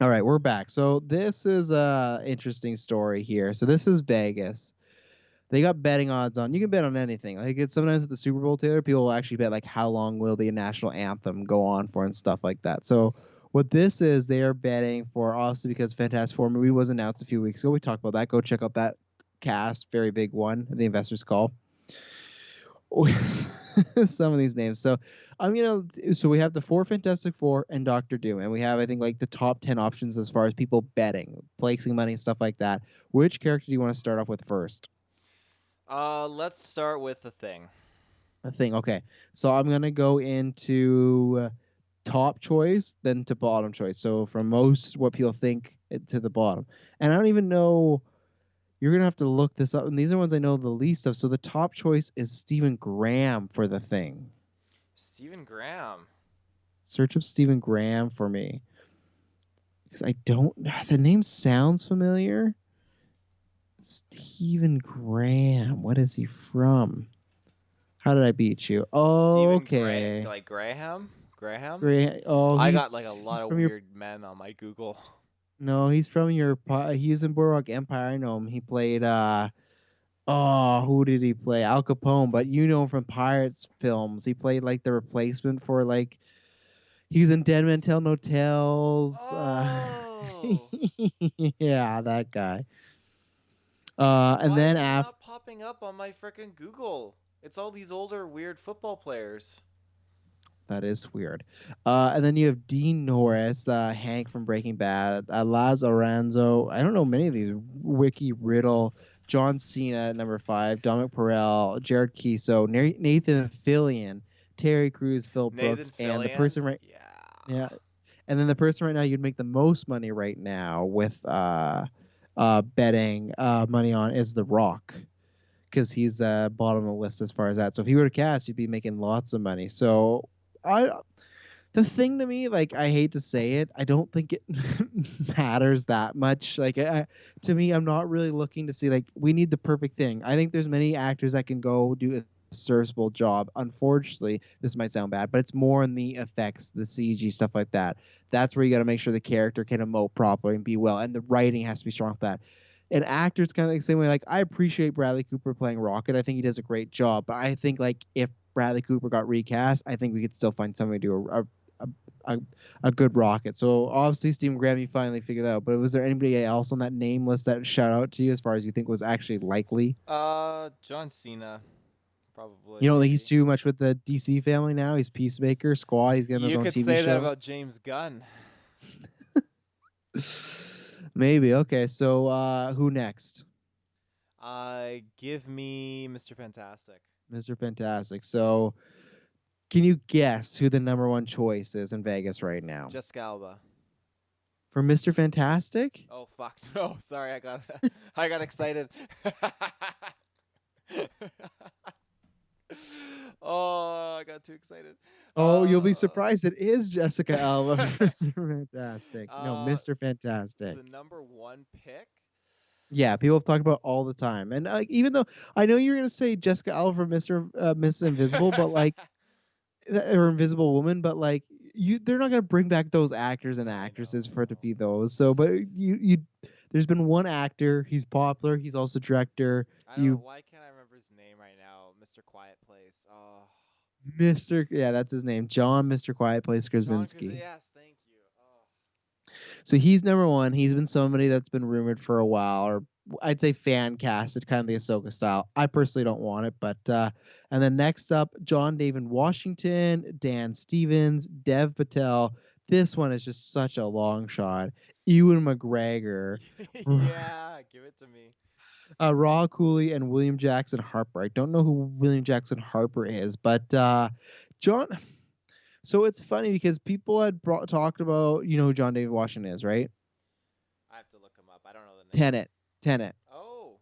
All right, we're back. So this is a interesting story here. So this is Vegas. They got betting odds on. You can bet on anything. Like it's sometimes at the Super Bowl, Taylor, people will actually bet like how long will the national anthem go on for and stuff like that. So what this is, they are betting for obviously because Fantastic Four movie was announced a few weeks ago. We talked about that. Go check out that cast, very big one, the investors call. Some of these names. So I'm gonna. So we have the four Fantastic Four and Doctor Doom, and we have I think like the top 10 options as far as people betting, placing money, and stuff like that. Which character do you want to start off with first? Let's start with the thing. A thing. Okay. So I'm gonna go into top choice, then to bottom choice. So from most what people think to the bottom, and I don't even know. You're gonna have to look this up, and these are ones I know the least of. So the top choice is Stephen Graham for the thing. Stephen Graham. Search up Stephen Graham for me because I don't. The name sounds familiar. Stephen Graham. What is he from? How did I beat you? Stephen Gra Okay. like Graham? Graham? Graham. Oh, I got like a he's lot of from your. weird men on my Google. No, he's from your. He's in Boardwalk Empire. I know him. He played. Oh, who did he play? Al Capone. But you know him from Pirates films. He played like the replacement for like. He was in Dead Men Tell No Tales. Oh. Yeah, that guy. And Why then is he after not popping up on my frickin' Google? It's all these older weird football players. that is weird. And then you have Dean Norris, Hank from Breaking Bad, Laz Aranzo. I don't know many of these. Wiki Riddle, John Cena at number 5, Dominic Perel, Jared Kiso, Nathan Fillion, Terry Crews, Phil Nathan Brooks, and the Fillion? person right, Yeah. yeah, and then the person right now you'd make the most money right now with betting money on is The Rock because he's bottom of the list as far as that. So if he were to cast, you'd be making lots of money. So I the thing to me, like I hate to say it, I don't think it matters that much. To me, I'm not really looking to see like we need the perfect thing. I think there's many actors that can go do a serviceable job. Unfortunately, this might sound bad, but it's more in the effects, the CG stuff like that. That's where you got to make sure the character can emote properly and be well, and the writing has to be strong with that. And actors kind of like the same way. Like I appreciate Bradley Cooper playing Rocket. I think he does a great job. But I think like if Bradley Cooper got recast, I think we could still find somebody to do a, a, a good Rocket. So obviously, Stephen Graham, you finally figured that out. But was there anybody else on that name list that shout out to you as far as you think was actually likely? John Cena. Probably, You don't think he's maybe. too much with the DC family now? He's Peacemaker, Squad. He's getting his You own could TV say that show. about James Gunn. Maybe. Okay. So who next? Give me Mr. Fantastic. Mr. Fantastic. So can you guess who the number one choice is in Vegas right now? Jessica Alba. For Mr. Fantastic? Oh fuck no! Sorry, I got excited. Oh, I got too excited. Oh, you'll be Uh, surprised. It is Jessica Alba for Mr. Fantastic. No, uh, Mr. the Fantastic. number one pick. Yeah, people have talked about it all the time. And even though I know you're gonna say Jessica Alba for Miss Invisible, but like or Invisible Woman, but like they're not gonna bring back those actors and I know, actresses I for it to know. be those. So, but you there's been one actor. He's popular. He's also director. I don't know You why can't I remember his name right now. Mr. Quiet Place. Oh, Mr. Yeah, that's his name, John Mr. Quiet Place John Krasinski. Krasinski. Yes, thank you. Oh, So he's number one. He's been somebody that's been rumored for a while, or I'd say fan casted, kind of the Ahsoka style. I personally don't want it, but and then next up, John David Washington, Dan Stevens, Dev Patel. This one is just such a long shot. Ewan McGregor, yeah, give it to me. Raw Cooley, and William Jackson Harper. I don't know who William Jackson Harper is, but John. So it's funny because people had talked about who John David Washington is, right? I have to look him up. I don't know the name. Tenet. Tenet. Oh,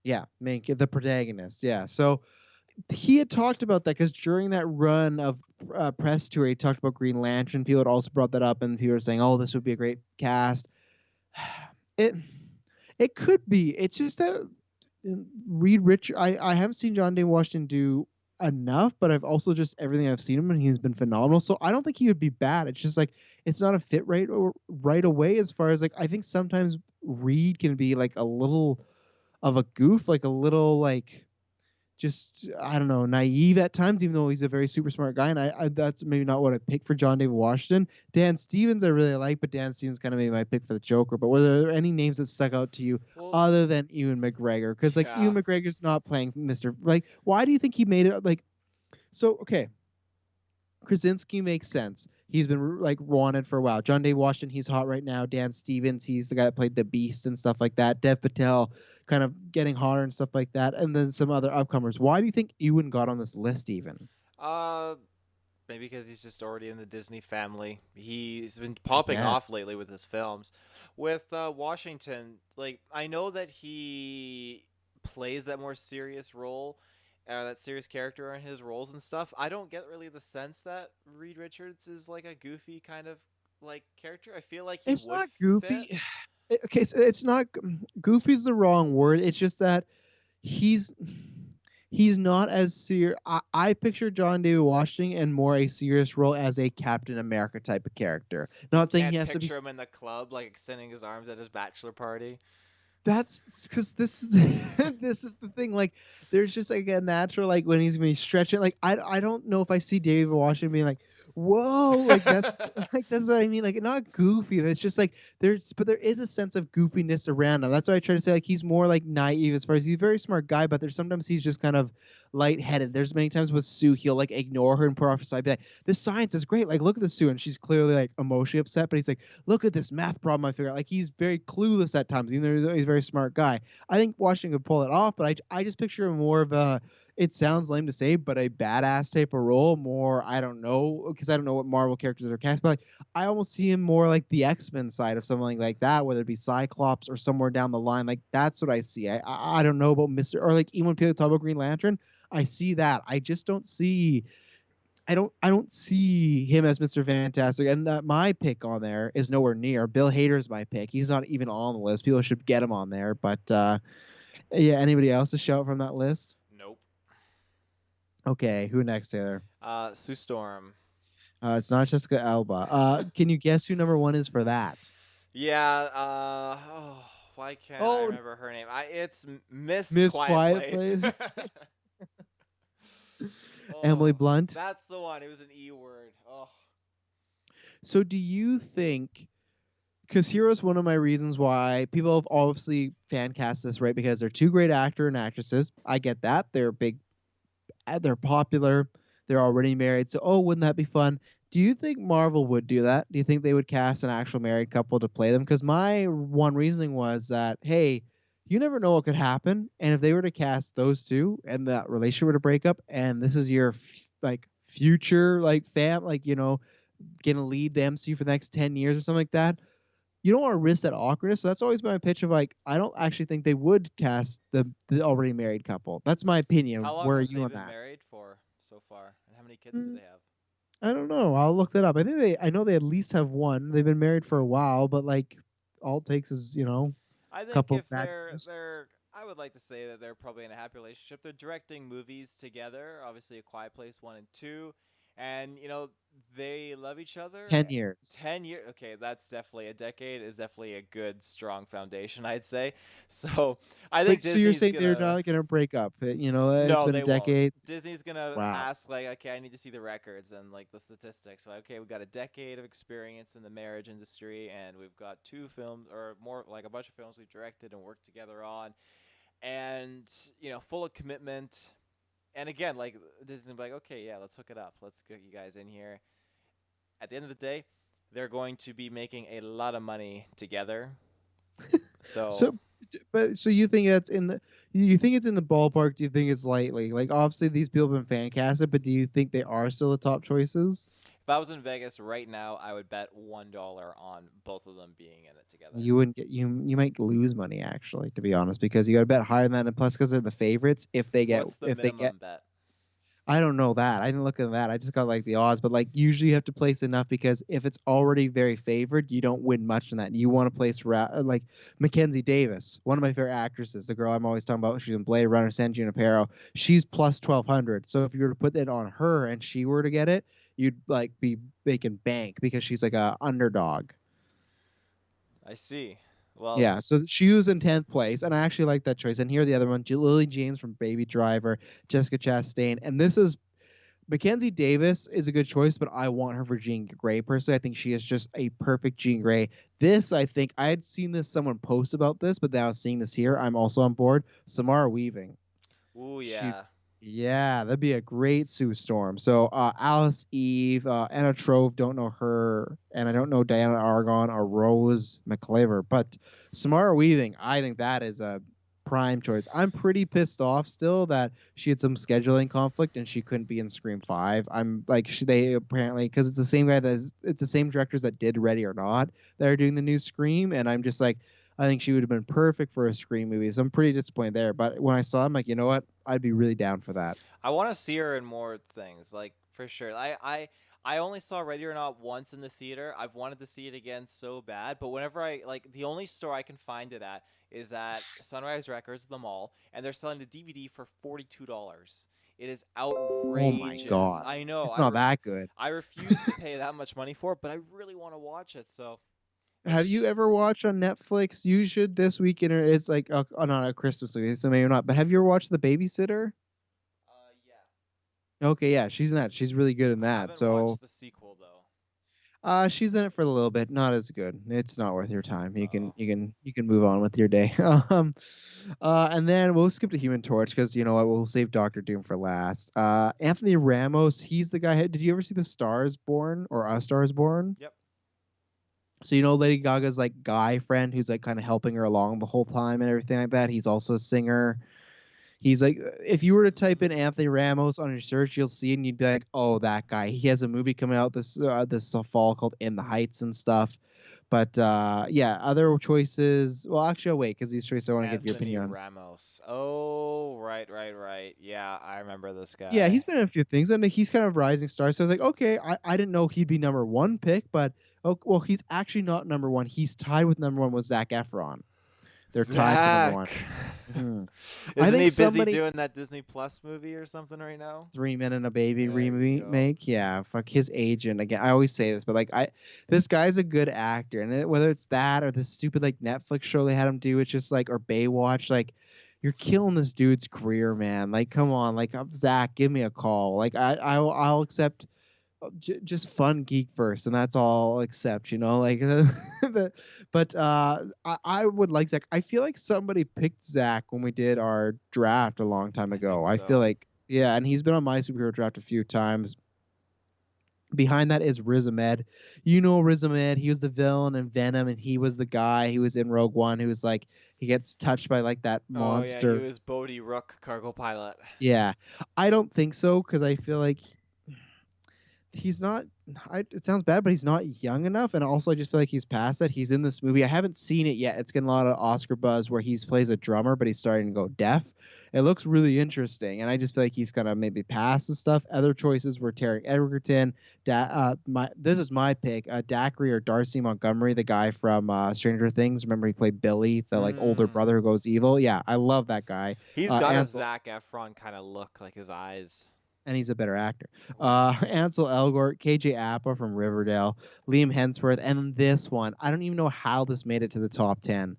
Yeah, main the protagonist. Yeah, so he had talked about that because during that run of press tour, he talked about Green Lantern. People had also brought that up, and people were saying, "Oh, this would be a great cast." It it could be. It's just that Reed Richard. I haven't seen John Day Washington do. enough, but I've also just everything I've seen him and he's been phenomenal. So I don't think he would be bad. It's just like it's not a fit right away as far as like I think sometimes Reed can be like a little of a goof, like a little like just I don't know naive at times, even though he's a very super smart guy. And I that's maybe not what I picked for John David Washington. Dan Stevens I really like, but Dan Stevens kind of made my pick for the Joker. But were there any names that stuck out to you Well, other than Ewan McGregor? Because like yeah. Ewan McGregor's not playing Mister. Like, why do you think he made it? Like, so okay, Krasinski makes sense. He's been like wanted for a while. John Day Washington, he's hot right now. Dan Stevens, he's the guy that played the Beast and stuff like that. Dev Patel, kind of getting hotter and stuff like that. And then some other upcomers. Why do you think Ewan got on this list even? Uh, Maybe because he's just already in the Disney family. He's been I popping off guess. lately with his films. With Washington, like I know that he plays that more serious role, that serious character in his roles and stuff. I don't get really the sense that Reed Richards is like a goofy kind of like character. I feel like he It's would not fit. goofy. Okay, so it's not goofy's the wrong word. It's just that he's he's not as serious. I picture John David Washington and more a serious role as a Captain America type of character. You Not saying he can't has to be. picture him in the club like extending his arms at his bachelor party. That's because this is this is the thing. Like, there's just like a natural like when he's gonna be stretching. Like, I don't know if I see David Washington being like, whoa, like that's like that's what I mean. Like, not goofy. It's just like there's, but there is a sense of goofiness around him. That's why I try to say like he's more like naive as far as he's a very smart guy, but there's sometimes he's just kind of lightheaded. There's many times with Sue, he'll like ignore her and put her off her side, be like, this science is great. Like, look at this Sue, and she's clearly like emotionally upset, but he's like, look at this math problem I figured out. Like he's very clueless at times, even though he's a very smart guy. I think Washington could pull it off, but I just picture him more of a. It sounds lame to say, but a badass type of role. More, I don't know, because I don't know what Marvel characters are cast, but like, I almost see him more like the X-Men side of something like that, whether it be Cyclops or somewhere down the line. Like that's what I see. I don't know about Mister or like even when people talk about Green Lantern, I see that. I just don't see I don't see him as Mr. Fantastic. And my pick on there is nowhere near. Bill Hader's my pick. He's not even on the list. People should get him on there. But yeah, anybody else to shout from that list? Nope. Okay, who next, Taylor? Sue Storm. It's not Jessica Alba. Can you guess who number one is for that? Yeah. Why can't I Oh, remember her name? It's Miss Miss Quiet Quiet Place. Place. Emily Oh, Blunt. that's the one. It was an E word. Oh, So do you think because here is one of my reasons why people have obviously fan cast this, right? Because they're two great actor and actresses. I get that. They're big, they're popular, they're already married. So, oh, wouldn't that be fun? Do you think Marvel would do that? Do you think they would cast an actual married couple to play them? Because my one reasoning was that, hey, you never know what could happen. And if they were to cast those two and that relationship were to break up, and this is your like future like fam, like, gonna lead the MCU for the next 10 years or something like that, you don't want to risk that awkwardness. So that's always my pitch of like, I don't actually think they would cast the already married couple. That's my opinion. how long Where are have you they on been that? married for so far, and how many kids do Mm, they have? I don't know. I'll look that up. I know they at least have one. They've been married for a while, but like all it takes is, I a think couple of if bad they're years. they're I would like to say that they're probably in a happy relationship. They're directing movies together, obviously A Quiet Place 1 and 2, and they love each other. 10 years. 10 years. Okay, that's definitely a decade is definitely a good strong foundation, I'd say. So, I think But so you're Disney's saying they're going to not gonna break up? It's no, been a they won't. decade. Disney's gonna Wow. ask like, okay, I need to see the records and like the statistics. Like, okay, we've got a decade of experience in the marriage industry, and we've got two films or more, like a bunch of films we've directed and worked together on, and full of commitment. And again, like Disney's like, okay, yeah, let's hook it up. Let's get you guys in here. At the end of the day, they're going to be making a lot of money together. So So, but so you think that's in the you think it's in the ballpark? Do you think it's lightly? Like obviously these people have been fan casted, but do you think they are still the top choices? if I was in Vegas right now, I would bet $1 on both of them being in it together. You wouldn't get you might lose money actually, to be honest, because you got to bet higher than that, and plus because they're the favorites. What's the If they get, minimum bet? I don't know that. I didn't look at that. I just got like the odds, but like usually you have to place enough because if it's already very favored, you don't win much in that. You want to place like Mackenzie Davis, one of my favorite actresses, the girl I'm always talking about. She's in Blade Runner, San Junipero. She's plus 1,200. So if you were to put it on her and she were to get it, you'd like be making bank because she's like a underdog. I see. Well, Yeah, so she was in 10th place, and I actually like that choice. And here are the other one: Lily James from Baby Driver, Jessica Chastain, and this is Mackenzie Davis is a good choice, but I want her for Jean Grey personally. I think she is just a perfect Jean Grey. This, I think, I had seen this someone post about this, but now seeing this here, I'm also on board. Samara Weaving. ooh She, yeah. yeah, that'd be a great Sue Storm. So Alice Eve, Anna Trove, don't know her, and I don't know Diana Argon or Rose McClaver, but Samara Weaving, I think that is a prime choice. I'm pretty pissed off still that she had some scheduling conflict and she couldn't be in Scream 5. I'm like, they apparently, because it's the same guy it's the same directors that did Ready or Not that are doing the new Scream, and I'm just like, I think she would have been perfect for a Scream movie. So I'm pretty disappointed there. But when I saw, I'm like, you know what? I'd be really down for that. I want to see her in more things, like for sure. I only saw Ready or Not once in the theater. I've wanted to see it again so bad, but whenever I like, the only store I can find it at is at Sunrise Records, the mall, and they're selling the DVD for $42. It is Oh my outrageous. god, I know. it's not that good. I refuse to pay that much money for it, but I really want to watch it. So, Have you ever watched on Netflix? You should this weekend. It's like not a Christmas movie, so maybe not. But have you ever watched The Babysitter? yeah. Okay, yeah, she's in that. She's really good in I that. haven't So, watched the sequel though. she's in it for a little bit. Not as good. It's not worth your time. You can Oh. move on with your day. And then we'll skip to Human Torch because you know what? We'll save Doctor Doom for last. Anthony Ramos. He's the guy. Did you ever see The Stars Born or A Stars Born? Yep. So you know Lady Gaga's like guy friend who's like kind of helping her along the whole time and everything like that. He's also a singer. He's like, if you were to type in Anthony Ramos on your search, you'll see it and you'd be like, oh, that guy. He has a movie coming out this fall called In the Heights and stuff. But yeah, other choices. Well, actually, I'll wait because these choices I want to get your Anthony opinion on. Ramos. Oh, right, right, right. Yeah, I remember this Yeah, guy. he's been in a few things and he's kind of rising star. So I was like, okay, I didn't know he'd be number one pick, but oh, well, he's actually not number one. He's tied with number one with Zach Efron. They're tied for number one. Zach. Mhm. I Isn't think he busy somebody doing that Disney Plus movie or something right now? 3 Men and a Baby There you go. remake. Yeah, fuck his agent again. I always say this, but like this guy's a good actor, and whether it's that or the stupid like Netflix show they had him do, it's just like or Baywatch, like you're killing this dude's career, man. Like, come on, like Zach, give me a call. Like I'll accept just fun geek first, and that's all I'll accept. You know, like but I would like Zach. I feel like somebody picked Zach when we did our draft a long time I ago. think I feel so. like yeah, and he's been on my superhero draft a few times. Behind that is Riz Ahmed. You know Riz Ahmed. He was the villain in Venom, and he was the guy who was in Rogue One who was like he gets touched by like that Oh yeah, he monster. was Bodie Rook, cargo pilot. Yeah, I don't think so because I feel like he's not it sounds bad, but he's not young enough, and also I just feel like he's past that. He's in this movie. I haven't seen it yet. It's getting a lot of Oscar buzz where he plays a drummer, but he's starting to go deaf. It looks really interesting, and I just feel like he's gonna maybe pass and stuff. Other choices were Tarek Edgerton. This is my pick: Dacre or Darcy Montgomery, the guy from Stranger Things. Remember, he played Billy, the like older Mm. brother who goes evil. Yeah, I love that guy. He's got a Ansel Zac Efron kind of look, like his eyes. and he's a better actor. Ooh. Ansel Elgort, KJ Apa from Riverdale, Liam Hemsworth, and this one, I don't even know how this made it to the top 10.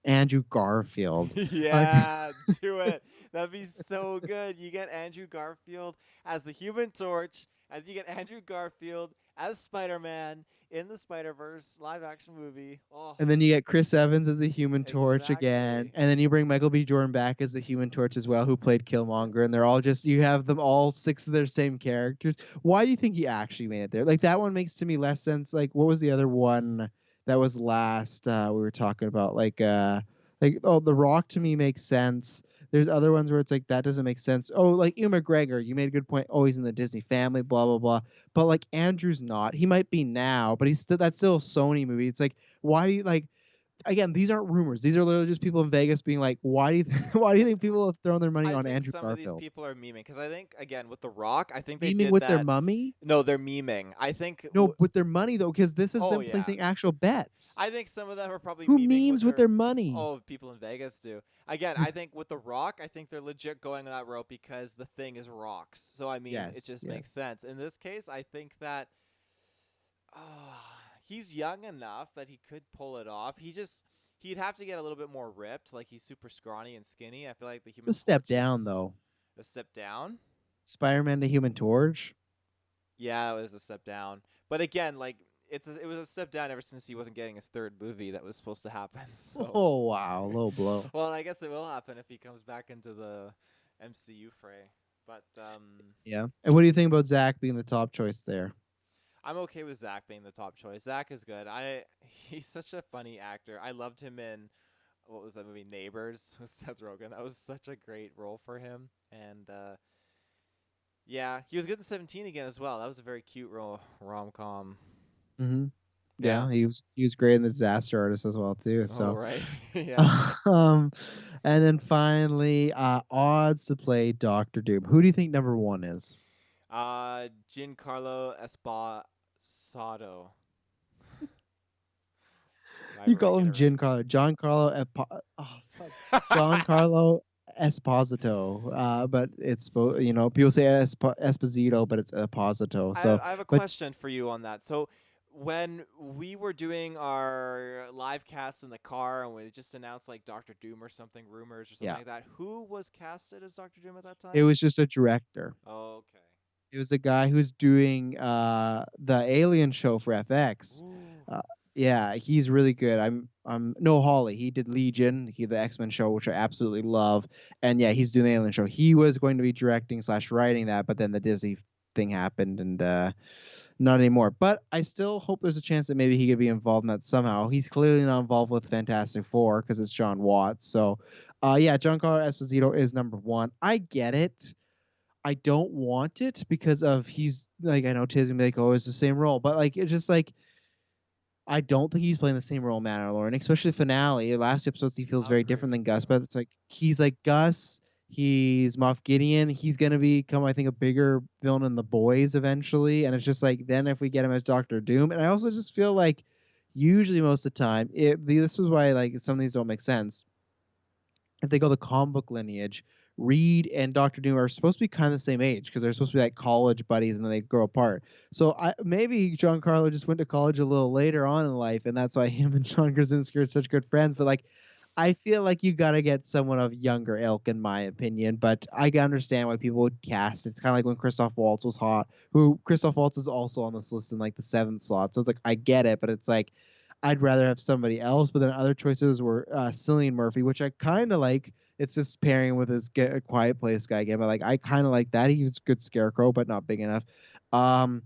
Andrew Garfield. Like, Yeah, do it. That'd be so good. You get Andrew Garfield as the Human Torch, and you get Andrew Garfield as Spider-Man in the Spider-Verse live action movie. Oh, and then you get Chris Evans as the Human Torch again, exactly. and then you bring Michael B. Jordan back as the Human Torch as well, who played Killmonger, and they're all just you have them all six of their same characters. Why do you think he actually made it there? Like that one makes to me less sense. Like what was the other one that was last? We were talking about like oh, The Rock to me makes sense. There's other ones where it's like that doesn't make sense. Oh, like Ewan McGregor, you made a good point. Oh, he's in the Disney family, blah blah blah. But like Andrew's not. He might be now, but he's still that's still a Sony movie. It's like why do you like? again, these aren't rumors. These are literally just people in Vegas being like, why do you why do you think people have thrown their money I on think Andrew some of these Garfield? people are memeing because I think again with The Rock, I think they Memeing did with their that. mummy? No, they're memeing. I think. No, with their money though, because this is Oh them yeah, placing actual bets. I think some of them are probably Who memeing with memes with their. their money? Oh, people in Vegas do. Again, I think with The Rock, I think they're legit going that route because the thing is rocks. So I mean, it Yes, just makes yes. sense. In this case, I think that he's young enough that he could pull it off. He'd have to get a little bit more ripped. Like he's super scrawny and skinny. I feel like the It's Human a step Torch down is though. a step down. Spider-Man the Human Torch. Yeah, it was a step down. But again, like it was a step down ever since he wasn't getting his third movie that was supposed to happen. So, Oh wow, low blow. well, I guess it will happen if he comes back into the MCU fray. But Yeah. And what do you think about Zach being the top choice there? I'm okay with Zach being the top choice. Zach is good. He's such a funny actor. I loved him in what was that movie Neighbors with Seth Rogen. That was such a great role for him. And yeah, he was good in 17 again as well. That was a very cute rom com. Mm-hmm. Yeah. Yeah, he was great in the Disaster Artist as well too. Oh So, right. Yeah. um, and then finally, odds to play Doctor Doom. Who do you think number one is? Giancarlo Esposado. You Am I call getting him it right? Oh fuck, Giancarlo Esposito. But it's people say Esposito, but it's Esposito. So, I have a but question for you on that. So, when we were doing our live cast in the car and we just announced like Doctor Doom or something, rumors or something yeah, like that, who was casted as Doctor Doom at that it time? was just a director. Okay. It was the guy who's doing the Alien show for FX. Ooh. Uh, yeah, he's really good. I'm no Holly. He did Legion, the X-Men show, which I absolutely love. And yeah, he's doing the Alien show. He was going to be directing slash writing that, but then the Disney thing happened and not anymore. But I still hope there's a chance that maybe he could be involved in that somehow. He's clearly not involved with Fantastic Four because it's John Watts. So yeah, Giancarlo Esposito is number one. I get it. I don't want it because of he's like I know Tiz gonna be like, oh, it's the same role, but like it's just like I don't think he's playing the same role in Mandalorian, especially the finale. Last episodes he feels I'll very agree different with than Gus, you. but it's like he's like Gus, he's Moff Gideon, he's gonna become I think a bigger villain in the boys eventually, and it's just like then if we get him as Doctor Doom, and I also just feel like usually most of the time this was why like some of these don't make sense if they go the comic book lineage, Reed and Doctor Doom are supposed to be kind of the same age because they're supposed to be like college buddies and then they grow apart. So maybe Giancarlo just went to college a little later on in life, and that's why him and John Krasinski are such good friends. But like, I feel like you got to get someone of younger ilk, in my opinion. But I can understand why people would cast. It's kind of like when Christoph Waltz was hot, who Christoph Waltz is also on this list in like the seventh slot. So it's like I get it, but it's like I'd rather have somebody else. But then other choices were Cillian Murphy, which I kind of like. It's just pairing with his Get a Quiet Place guy again. But like, I kind of like that. He's a good scarecrow, but not big enough. Um,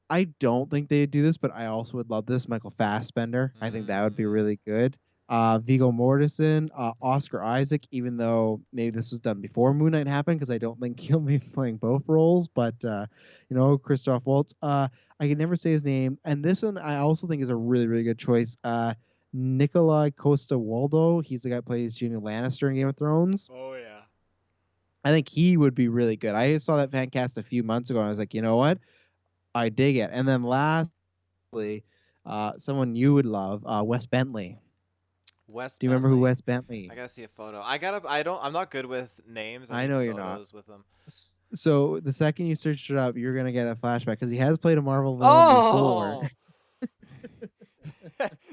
I don't think they'd do this, but I also would love this. Michael Fassbender. I think that would be Mm. really good. Viggo Mortensen, Oscar Isaac, even though maybe this was done before Moon Knight happened, because I don't think he'll be playing both roles. But Christoph Waltz. I can never say his name, and this one I also think is a really really good choice. Nikolai Costa Waldo. He's the guy who plays Jaime Lannister in Game of Thrones. Oh yeah. I think he would be really good. I saw that fan cast a few months ago, and I was like, you know what? I dig it. And then lastly, someone you would love, Wes Bentley. Wes Do you remember who Bentley. Wes Bentley? I gotta see a photo. I gotta. I don't. I'm not good with names. I I need know you're not. photos with them. So the second you search it up, you're gonna get a flashback because he has played a Marvel villain before. Oh,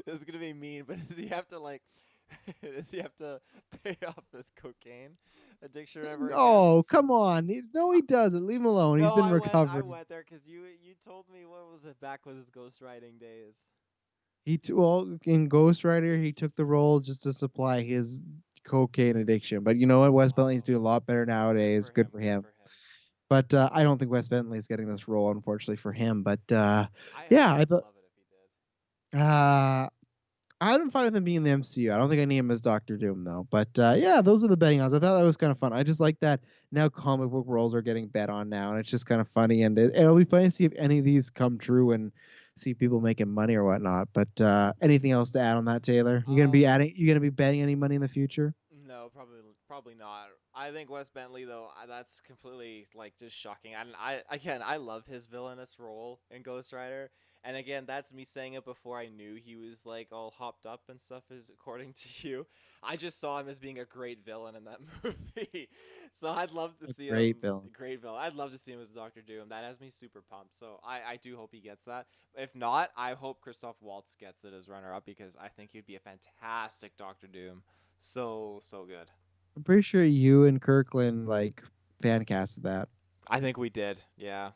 this is gonna be mean, but does he have to like? Does he have to pay off his cocaine addiction ever again? Oh, come on. No, he doesn't. Leave him alone. He's No, been I recovering. went there because you told me what was it back with his ghostwriting days. Well, in Ghost Rider, he took the role just to supply his cocaine addiction. But you know what? That's Wes Bentley's wild. doing a lot better Good nowadays. for Good him. for Good him. for him. But I don't think Wes Bentley's getting this role, unfortunately for him. But yeah, I I would thought love it if he did. uh, I'm fine with him being in the MCU. I don't think I need him as Doctor Doom though. But yeah, those are the betting odds. I thought that was kind of fun. I just like that now comic book roles are getting bet on now, and it's just kind of funny. And it'll be funny to see if any of these come true and see people making money or whatnot. But anything else to add on that, Taylor? Um, You gonna be betting any money in the future? No, probably not. I think Wes Bentley though, that's completely like just shocking. And I again, I love his villainous role in Ghost Rider. And again, that's me saying it before I knew he was like all hopped up and stuff. Is according to you, I just saw him as being a great villain in that movie. So I'd love to A see great him, villain. great villain. I'd love to see him as Doctor Doom. That has me super pumped. So I do hope he gets that. If not, I hope Christoph Waltz gets it as runner up because I think he'd be a fantastic Doctor Doom. So good. I'm pretty sure you and Kirkland like fan casted that. I think we did. Yeah.